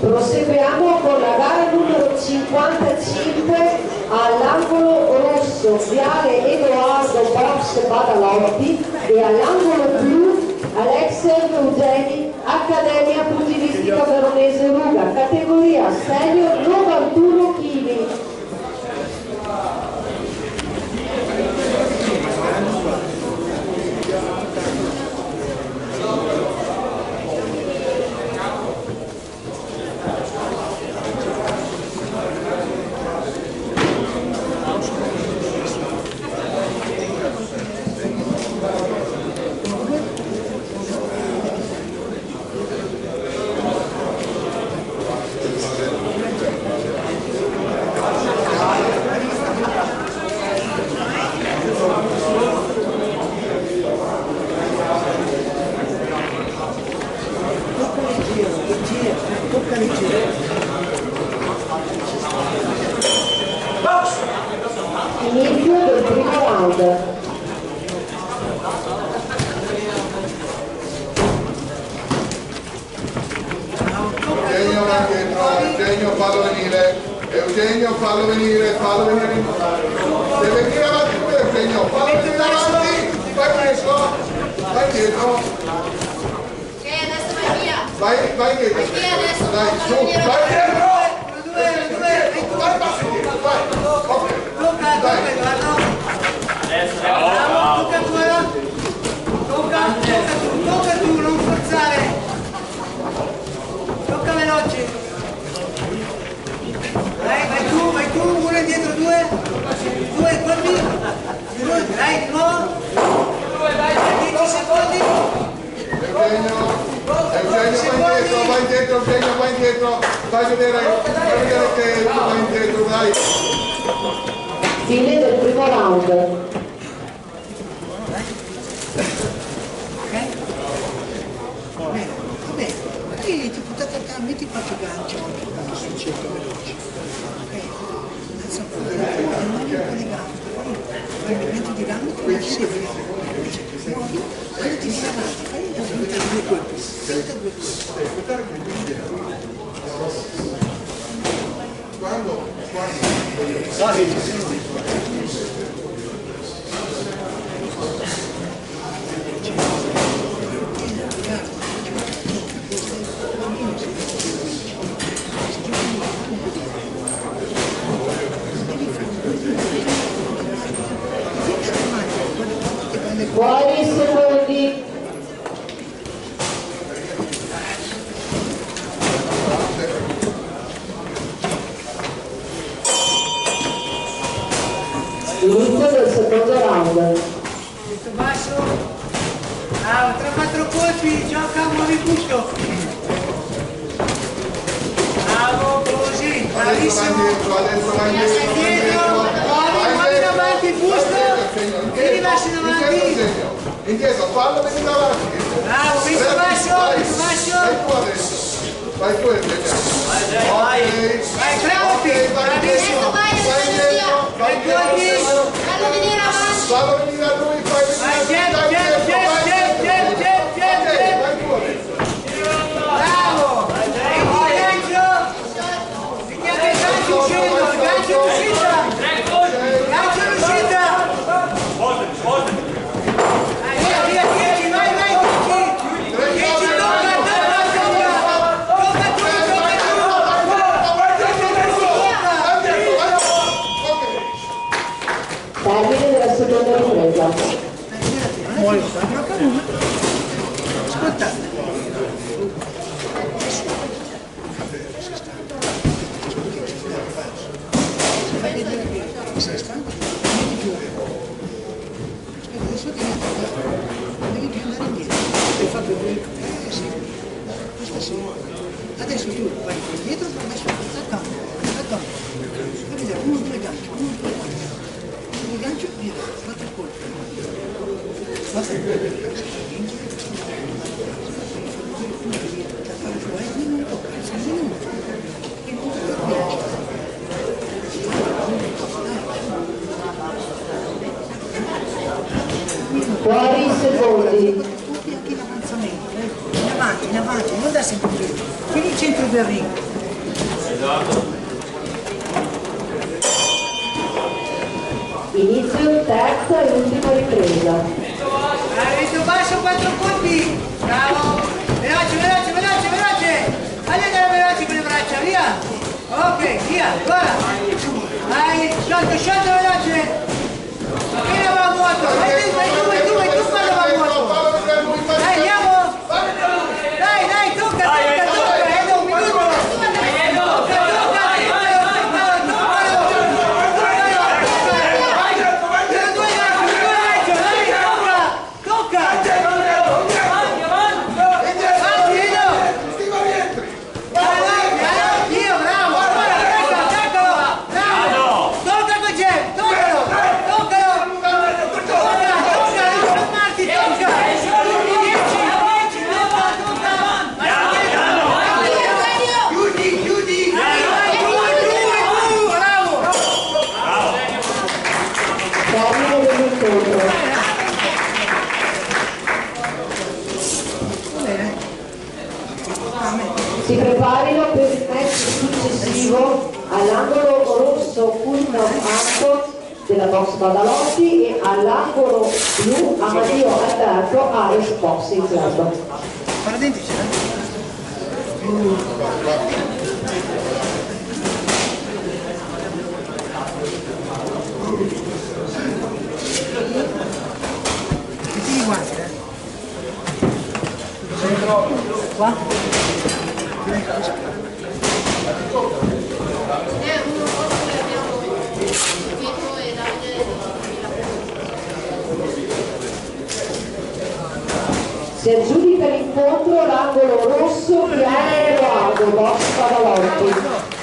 Proseguiamo con la gara numero 55 all'angolo rosso Viale Edoardo Box Badalotti e all'angolo blu Alexei Eugeni Accademia Pugilistica Veronese Ruga, categoria senior 91 kg. Inizio del primo round. Eugenio fallo venire, Eugenio fallo venire. Deve venire avanti qui Eugenio, fallo venire avanti, vai dietro. Adesso vai via. Vai dietro. Vai via adesso. Dai, su, vai dietro. Vai, passi dietro, vai. Ok. Tocca tu, non forzare. Tocca veloce. Vai tu, uno indietro, due, colpi. Dai, di nuovo. 10 secondi. Eugenio, vai indietro. Fai vedere che tu vai indietro, dai. Fine del primo round. Vabbè, magari ti portate a metti qualche gancio sul centro veloce. Ok? Adesso un po' di gambe. Poi metti di gambe e ti lasci muovi, quando ti viene avanti, fai due colpi. Quando? Buoni secondi. Inizio del secondo round. Detto basso. 3-4 colpi, gioca, muovi tutto. Bravo, così, bravissimo. Adesso Dietro, muovi davanti il busto. E rilasci davanti. Indietro, fallo venire avanti. Bravo, visto basso. Vai tu adesso. Vai tu Vai, bravo, bravissimo. Vai dietro. Fallo venire avanti. Fallo venire a lui, fai venire a lui. Vai tu adesso. Bravo. E il gancio. Richiami il gancio uscendo, il gancio in uscita. Gancio in uscita. Via, 10, vai, 10 tocca. Termine della seconda ripresa. Ascolta. Fai vedere che sei stanco, metti più. Aspetta, adesso devi più andare indietro. Hai fatto due. Sì. Questo sì. Adesso tu vai indietro, poi adesso attacco. Fai vedere, uno, due ganci. Un gancio, via, fate il colpo. Basta il Buoni secondi. Anche in avanzamento, in avanti, non da sempre più. Fini il centro del ring. Inizio terza e ultima ripresa. Inizio basso, 4 punti. Bravo. Veloce, veloce, veloce, veloce. Andate veloce con le braccia, via. Ok, via, guarda. Vai, sciolto, sciolto, veloce. Fino va a vuoto. Vai tu, quando va a vuoto. Dai, andiamo. Dai, dai, tocca, tocca, tocca. Da un minuto. Termine dell'incontro. Si preparino per il match successivo all'angolo rosso Culmino Anco della box Badalotti e all'angolo blu Amadio Alberto Ares Boxing Club. Guarda dentro, c'è. Metti i guanti, Qua? Si aggiudica l'incontro l'angolo rosso Piano Edoardo Box Badalotti.